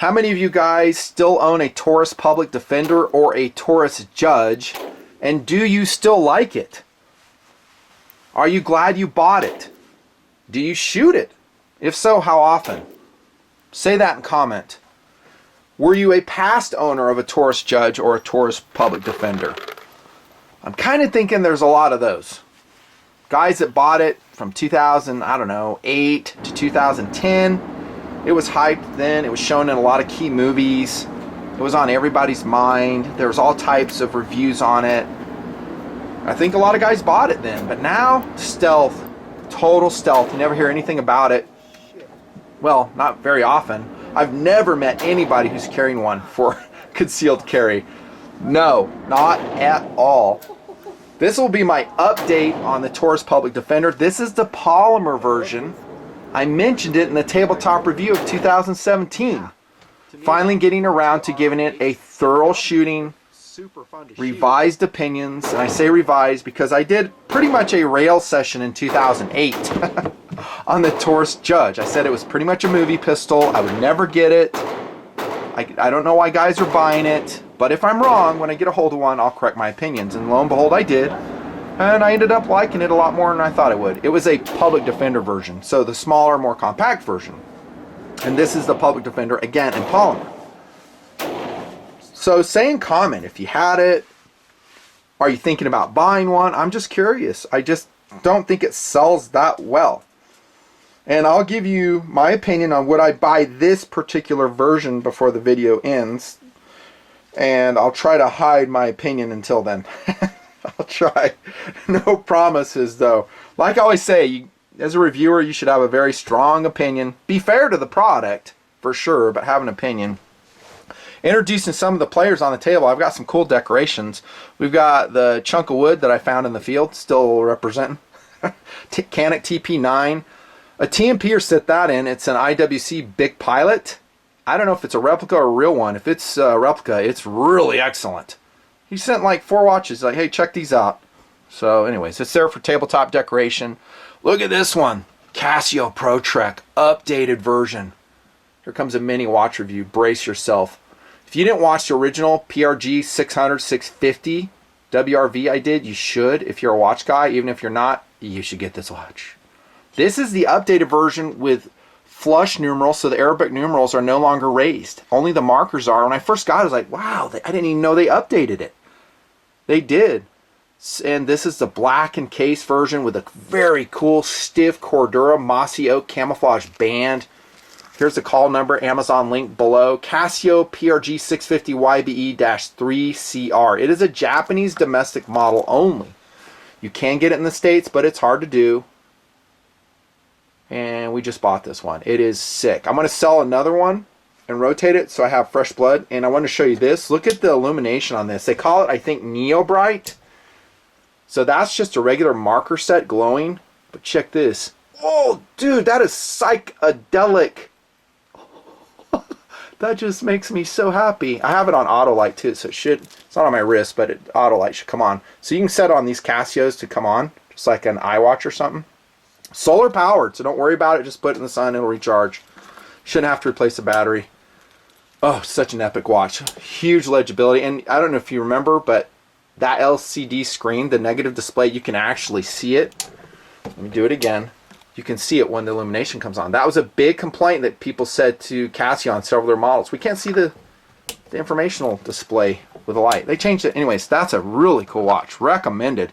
How many of you guys still own a Taurus Public Defender or a Taurus Judge? And do you still like it? Are you glad you bought it? Do you shoot it? If so, how often? Say that in comment. Were you a past owner of a Taurus Judge or a Taurus Public Defender? I'm kind of thinking there's a lot of those. Guys that bought it from 2008 to 2010. It was hyped then. It was shown in a lot of key movies. It was on everybody's mind. There was all types of reviews on it. I think a lot of guys bought it then. But now, stealth. Total stealth. You never hear anything about it. Well, not very often. I've never met anybody who's carrying one for concealed carry. No, not at all. This will be my update on the Taurus Public Defender. This is the polymer version. I mentioned it in the tabletop review of 2017. Finally getting around to giving it a thorough shooting, revised opinions. And I say revised because I did pretty much a rail session in 2008 on the Taurus Judge. I said it was pretty much a movie pistol. I would never get it. I don't know why guys are buying it. But if I'm wrong, when I get a hold of one, I'll correct my opinions. And lo and behold, I did. And I ended up liking it a lot more than I thought it would. It was a Public Defender version, so the smaller, more compact version. And this is the Public Defender, again, in polymer. So say in comment if you had it. Are you thinking about buying one? I'm just curious. I just don't think it sells that well. And I'll give you my opinion on would I buy this particular version before the video ends. And I'll try to hide my opinion until then. I'll try. No promises, though. Like I always say, as a reviewer, you should have a very strong opinion. Be fair to the product, for sure, but have an opinion. Introducing some of the players on the table, I've got some cool decorations. We've got the chunk of wood that I found in the field, still representing. Canik TP9. A TMPer set that in. It's an IWC Big Pilot. I don't know if it's a replica or a real one. If it's a replica, it's really excellent. He sent like 4 watches, like, hey, check these out. So anyways, it's there for tabletop decoration. Look at this one. Casio Pro Trek, updated version. Here comes a mini watch review. Brace yourself. If you didn't watch the original PRG 600, 650 WRV I did, you should. If you're a watch guy, even if you're not, you should get this watch. This is the updated version with flush numerals, so the Arabic numerals are no longer raised. Only the markers are. When I first got it, I was like, wow, I didn't even know they updated it. They did. And this is the black encased version with a very cool stiff Cordura mossy oak camouflage band. Here's the call number, Amazon link below. Casio PRG 650 YBE-3CR. It is a Japanese domestic model only. You can get it in the States, but it's hard to do. And we just bought this one. It is sick. I'm going to sell another one and rotate it so I have fresh blood. And I want to show you this. Look at the illumination on this. They call it, I think, Neo Bright. So that's just a regular marker set glowing. But check this. Oh, dude, that is psychedelic. That just makes me so happy. I have it on auto light too, so it's not on my wrist, but auto light should come on. So you can set on these Casios to come on, just like an iWatch or something. Solar powered, so don't worry about it. Just put it in the sun, it'll recharge. Shouldn't have to replace the battery. Oh, such an epic watch. Huge legibility. And I don't know if you remember, but that LCD screen, the negative display, you can actually see it. Let me do it again. You can see it when the illumination comes on. That was a big complaint that people said to Casio on several of their models. We can't see the informational display with the light. They changed it. Anyways, that's a really cool watch. Recommended.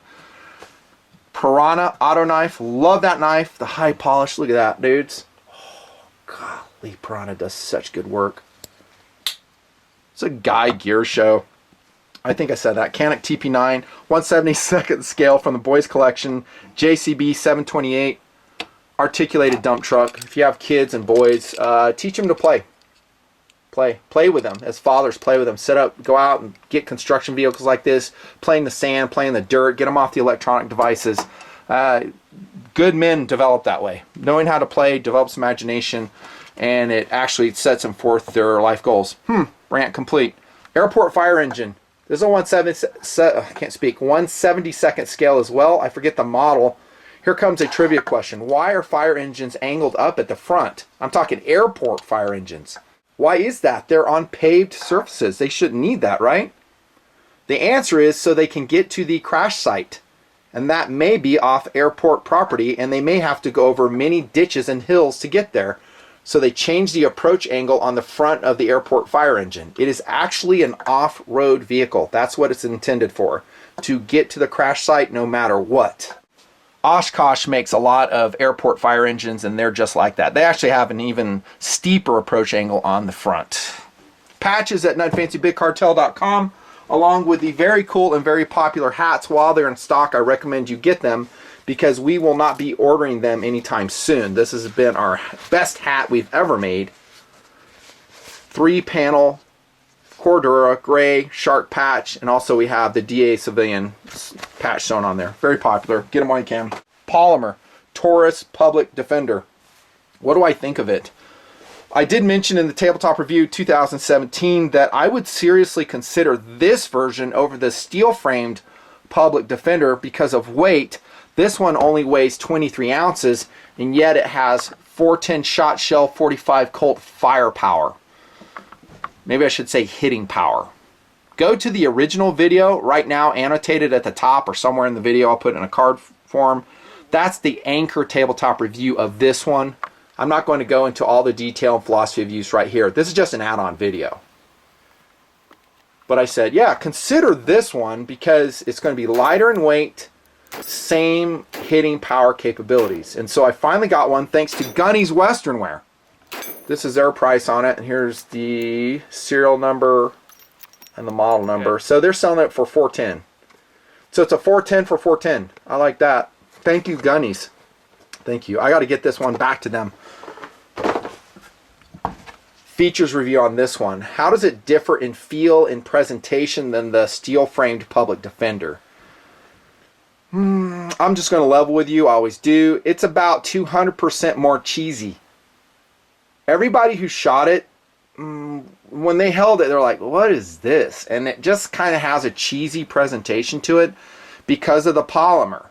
Piranha Auto Knife. Love that knife. The high polish. Look at that, dudes. Oh, golly, Piranha does such good work. It's a guy gear show. I think I said that. Canik TP9. 1/72 scale from the boys collection. JCB 728. Articulated dump truck. If you have kids and boys, teach them to play with them. As fathers, play with them. Set up, go out and get construction vehicles like this, play in the sand, play in the dirt, get them off the electronic devices. Good men develop that way. Knowing how to play develops imagination, and it actually sets them forth their life goals. Rant complete. Airport fire engine. This is a 1/72nd scale as well. I forget the model. Here comes a trivia question. Why are fire engines angled up at the front? I'm talking airport fire engines. Why is that? They're on paved surfaces. They shouldn't need that, right? The answer is so they can get to the crash site. And that may be off airport property, and they may have to go over many ditches and hills to get there. So they change the approach angle on the front of the airport fire engine. It is actually an off-road vehicle. That's what it's intended for, to get to the crash site no matter what. Oshkosh makes a lot of airport fire engines, and they're just like that. They actually have an even steeper approach angle on the front. Patches at nutfancybigcartel.com, along with the very cool and very popular hats. While they're in stock, I recommend you get them, because we will not be ordering them anytime soon. This has been our best hat we've ever made. 3-panel Cordura gray shark patch, and also we have the DA civilian patch shown on there. Very popular. Get them while you can. Polymer Taurus Public Defender. What do I think of it? I did mention in the Tabletop Review 2017 that I would seriously consider this version over the steel-framed Public Defender because of weight. This one only weighs 23 ounces, and yet it has 410 shot shell, 45 Colt firepower. Maybe I should say hitting power. Go to the original video right now, annotated at the top or somewhere in the video. I'll put it in a card form. That's the Anchor tabletop review of this one. I'm not going to go into all the detail and philosophy of use right here. This is just an add-on video. But I said, yeah, consider this one because it's going to be lighter in weight, same hitting power capabilities. And so I finally got one thanks to Gunny's Western Wear. This is their price on it, and here's the serial number and the model number. Okay. So they're selling it for $410. So it's a $410 for $410. I like that. Thank you, Gunny's. Thank you. I got to get this one back to them. Features review on this one. How does it differ in feel and presentation than the steel-framed Public Defender? I'm just going to level with you. I always do. It's about 200% more cheesy. Everybody who shot it, when they held it, they're like, what is this? And it just kind of has a cheesy presentation to it because of the polymer.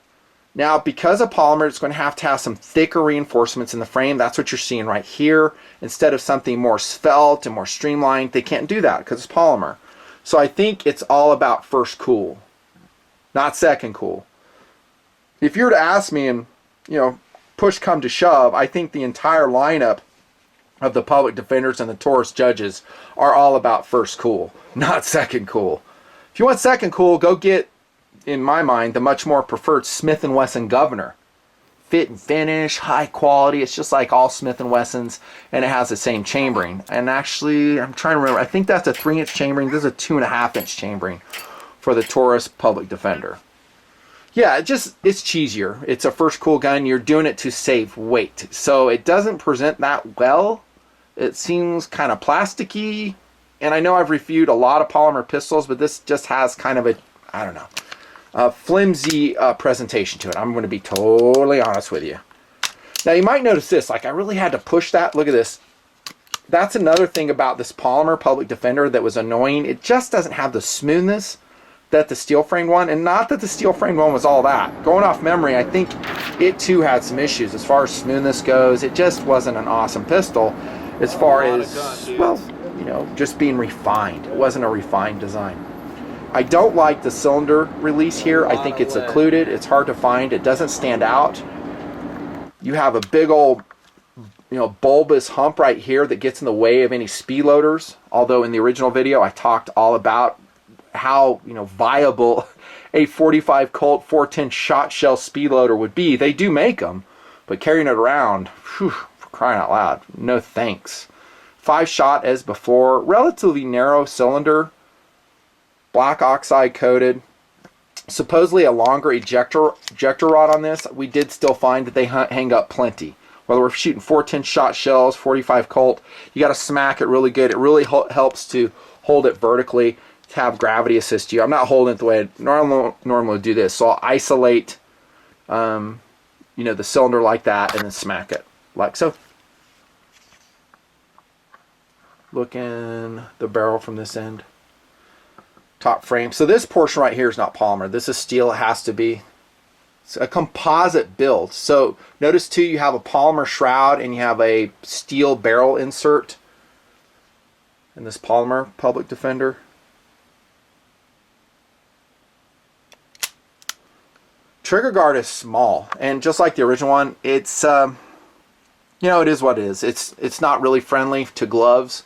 Now, because of polymer, it's going to have some thicker reinforcements in the frame. That's what you're seeing right here. Instead of something more svelte and more streamlined, they can't do that because it's polymer. So I think it's all about first cool, not second cool. If you were to ask me and, push come to shove, I think the entire lineup of the Public Defenders and the Taurus Judges are all about first cool, not second cool. If you want second cool, go get, in my mind, the much more preferred Smith & Wesson Governor. Fit and finish, high quality. It's just like all Smith & Wessons, and it has the same chambering. And actually, I'm trying to remember, I think that's a 3-inch chambering. This is a 2.5-inch chambering for the Taurus Public Defender. Yeah, it's cheesier. It's a first cool gun. You're doing it to save weight. So it doesn't present that well. It seems kind of plasticky. And I know I've reviewed a lot of polymer pistols, but this just has kind of a flimsy presentation to it. I'm going to be totally honest with you. Now you might notice this. I really had to push that. Look at this. That's another thing about this polymer Public Defender that was annoying. It just doesn't have the smoothness that the steel framed one, and not that the steel framed one was all that. Going off memory, I think it too had some issues as far as smoothness goes. It just wasn't an awesome pistol as far as, just being refined. It wasn't a refined design. I don't like the cylinder release here. I think it's occluded. It's hard to find. It doesn't stand out. You have a big old, bulbous hump right here that gets in the way of any speed loaders. Although in the original video, I talked all about how viable a 45 Colt 410 shot shell speed loader would be. They do make them, but carrying it around, for crying out loud, no thanks. 5-shot as before, relatively narrow cylinder, black oxide coated, supposedly a longer ejector rod on this. We did still find that they hang up plenty. Whether we're shooting 410 shot shells, 45 Colt, you got to smack it really good. It really helps to hold it vertically, to have gravity assist you. I'm not holding it the way I normally do this, so I'll isolate the cylinder like that and then smack it like so. Look in the barrel from this end. Top frame. So this portion right here is not polymer. This is steel. It has to be. It's a composite build. So notice too, you have a polymer shroud and you have a steel barrel insert. in this Polymer Public Defender. Trigger guard is small, and just like the original one, it's you know, it is what it is. It's not really friendly to gloves,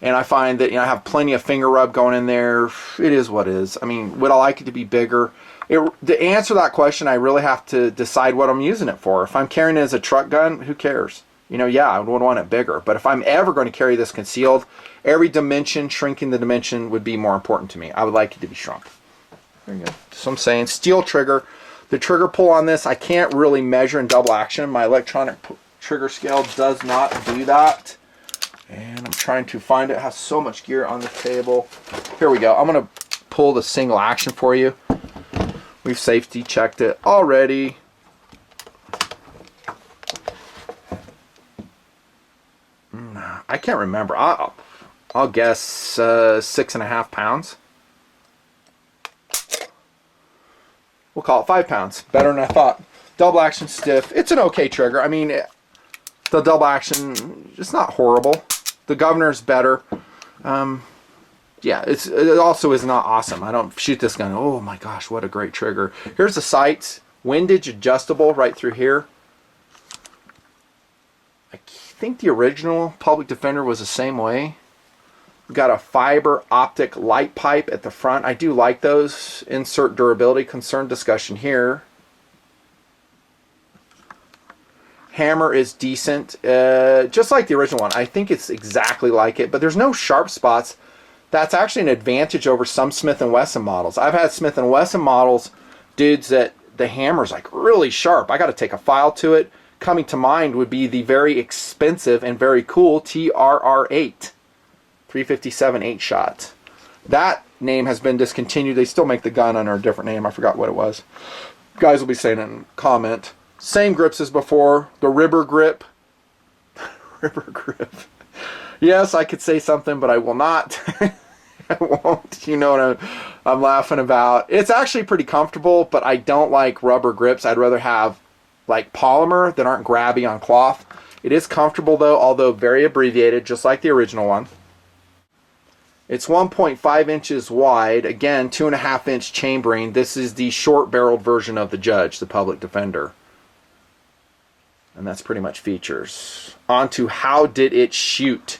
and I find that, you know, I have plenty of finger rub going in there. It is what it is. I mean, would I like it to be bigger? To answer that question, I really have to decide what I'm using it for. If I'm carrying it as a truck gun, who cares? You know, yeah, I would want it bigger. But if I'm ever going to carry this concealed, every dimension, shrinking the dimension would be more important to me. I would like it to be shrunk. There you go. So I'm saying steel trigger. The trigger pull on this, I can't really measure in double action. My electronic trigger scale does not do that. And I'm trying to find it. It has so much gear on the table. Here we go. I'm going to pull the single action for you. We've safety checked it already. I can't remember. I'll guess 6.5 pounds. We'll call it 5 pounds. Better than I thought. Double action stiff. It's an okay trigger. I mean, the double action, it's not horrible. The governor's better. Yeah, it also is not awesome. I don't shoot this gun, oh my gosh, what a great trigger. Here's the sights. Windage adjustable right through here. I think the original Public Defender was the same way. We've got a fiber optic light pipe at the front. I do like those. Insert durability concern discussion here. Hammer is decent, just like the original one. I think it's exactly like it, but there's no sharp spots. That's actually an advantage over some Smith & Wesson models. I've had Smith & Wesson models, dudes, that the hammer's like really sharp. I got to take a file to it. Coming to mind would be the very expensive and very cool TRR8 357 8-shot. That name has been discontinued. They still make the gun under a different name. I forgot what it was. Guys will be saying it in comment. Same grips as before. The ribber grip. Ribber grip. Yes, I could say something, but I will not. I won't. You know what I'm laughing about. It's actually pretty comfortable, but I don't like rubber grips. I'd rather have like polymer that aren't grabby on cloth. It is comfortable though, although very abbreviated, just like the original one. It's 1.5 inches wide. Again, 2.5-inch chambering. This is the short-barreled version of the Judge, the Public Defender. And that's pretty much features. On to how did it shoot.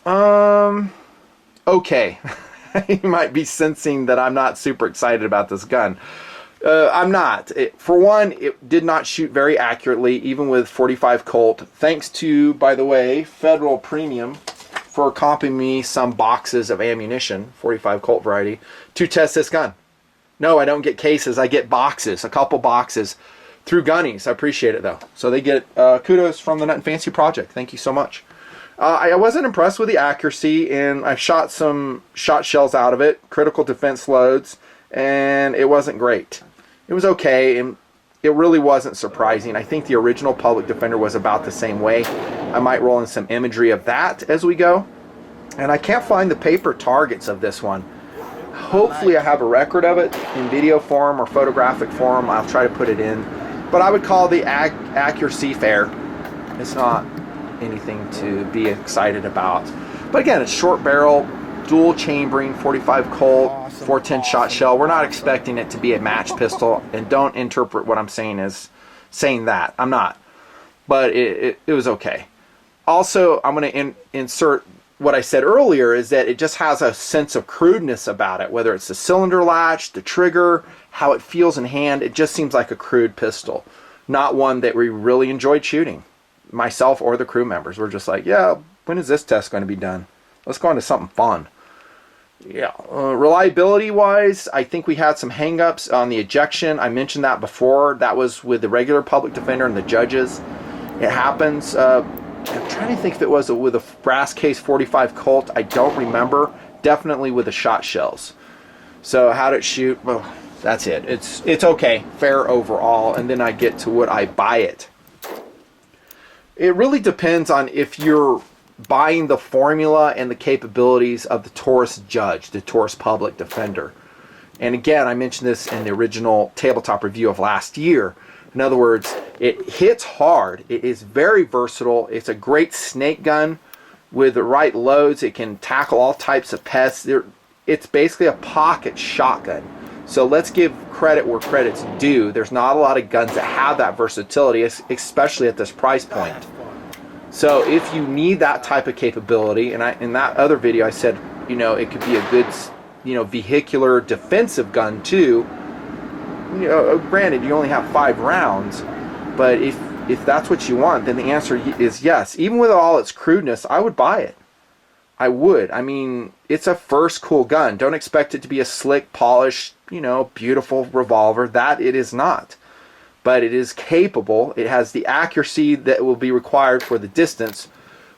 Okay. You might be sensing that I'm not super excited about this gun. I'm not. For one, it did not shoot very accurately, even with 45 Colt. Thanks to, by the way, Federal Premium for comping me some boxes of ammunition, 45 Colt variety, to test this gun. No, I don't get cases. I get boxes, a couple boxes, through Gunnies. I appreciate it, though. So they get kudos from the Nut and Fancy Project. Thank you so much. I wasn't impressed with the accuracy, and I shot some shot shells out of it, critical defense loads, and it wasn't great. It was okay, and it really wasn't surprising. I think the original Public Defender was about the same way. I might roll in some imagery of that as we go. And I can't find the paper targets of this one. Hopefully I have a record of it in video form or photographic form. I'll try to put it in. But I would call the accuracy fair. It's not anything to be excited about. But again, it's short barrel, dual chambering, 45 Colt, 410 shot shell. We're not expecting it to be a match pistol, and don't interpret what I'm saying as saying that. I'm not. But it was okay. Also, I'm going to insert what I said earlier, is that it just has a sense of crudeness about it, whether it's the cylinder latch, the trigger, how it feels in hand. It just seems like a crude pistol, not one that we really enjoyed shooting. Myself or the crew members were just like, yeah, when is this test going to be done? Let's go into something fun. Yeah, reliability wise, I think we had some hang-ups on the ejection. I mentioned that before. That was with the regular Public Defender and the Judges. It happens. I'm trying to think if it was with a brass case 45 Colt. I don't remember. Definitely with the shot shells. So how did it shoot? Well, that's it. It's okay. Fair overall. And then I get to would I buy it. It really depends on if you're buying the formula and the capabilities of the Taurus Judge, the Taurus Public Defender. And again, I mentioned this in the original tabletop review of last year. In other words, it hits hard. It is very versatile. It's a great snake gun. with the right loads, it can tackle all types of pests. It's basically a pocket shotgun. So let's give credit where credit's due. There's not a lot of guns that have that versatility, especially at this price point. So if you need that type of capability, and in that other video I said, you know, it could be a good, you know, vehicular defensive gun too. You know, granted, you only have 5 rounds, but if that's what you want, then the answer is yes. Even with all its crudeness, I would buy it. I would. I mean, it's a first cool gun. Don't expect it to be a slick, polished, you know, beautiful revolver. That it is not. But it is capable. It has the accuracy that will be required for the distance,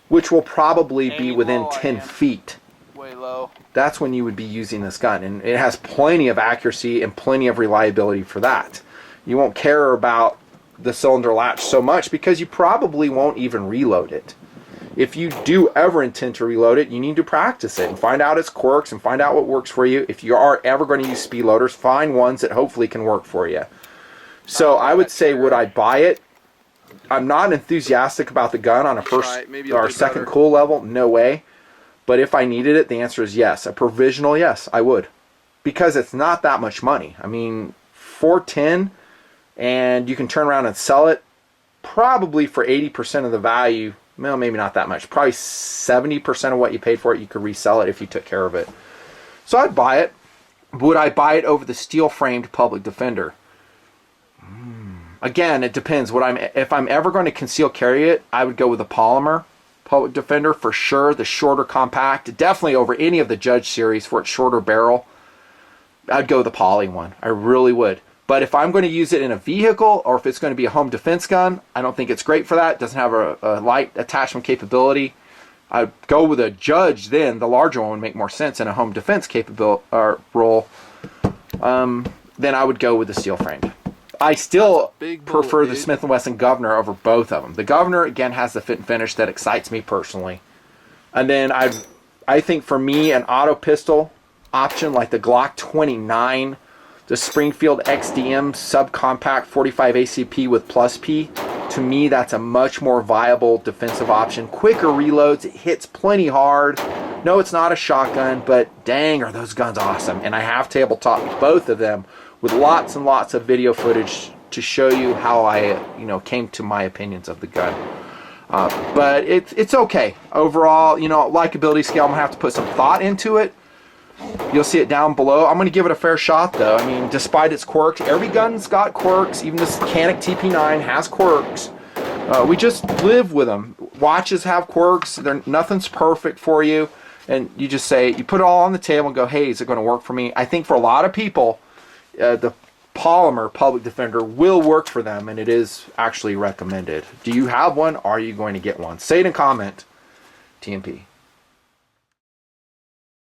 which will probably be within 10 feet. Way low. That's when you would be using this gun. And it has plenty of accuracy and plenty of reliability for that. You won't care about the cylinder latch so much because you probably won't even reload it. If you do ever intend to reload it, you need to practice it and find out its quirks and find out what works for you. If you are ever going to use speed loaders, find ones that hopefully can work for you. So I would say, would I buy it? I'm not enthusiastic about the gun on a first or second cool level. No way. But if I needed it, the answer is yes. A provisional yes, I would. Because it's not that much money. I mean, $410, and you can turn around and sell it probably for 80% of the value. Well, maybe not that much. Probably 70% of what you paid for it, you could resell it if you took care of it. So I'd buy it. Would I buy it over the steel-framed Public Defender? Again, it depends. If I'm ever going to conceal carry it, I would go with the Polymer Public Defender for sure. The shorter compact, definitely over any of the Judge series for its shorter barrel. I'd go with the Poly one. I really would. But if I'm going to use it in a vehicle, or if it's going to be a home defense gun, I don't think it's great for that. It doesn't have a light attachment capability. I'd go with a Judge then. The larger one would make more sense in a home defense capability role. Then I would go with the steel framed. I still prefer the Smith & Wesson Governor over both of them. The Governor, again, has the fit and finish that excites me personally. And then I think for me, an auto pistol option like the Glock 29, the Springfield XDM Subcompact 45 ACP with plus P, to me that's a much more viable defensive option. Quicker reloads, it hits plenty hard. No, it's not a shotgun, but dang, are those guns awesome. And I have tabletop both of them with lots and lots of video footage to show you how I, came to my opinions of the gun. But it's okay. Overall, likability scale, I'm going to have to put some thought into it. You'll see it down below. I'm going to give it a fair shot, though. I mean, despite its quirks, every gun's got quirks. Even this Canic TP9 has quirks. We just live with them. Watches have quirks. Nothing's perfect for you. And you just say, you put it all on the table and go, hey, is it going to work for me? I think for a lot of people, the Polymer Public Defender will work for them, and it is actually recommended. Do you have one? Are you going to get one? Say it in comment. TMP.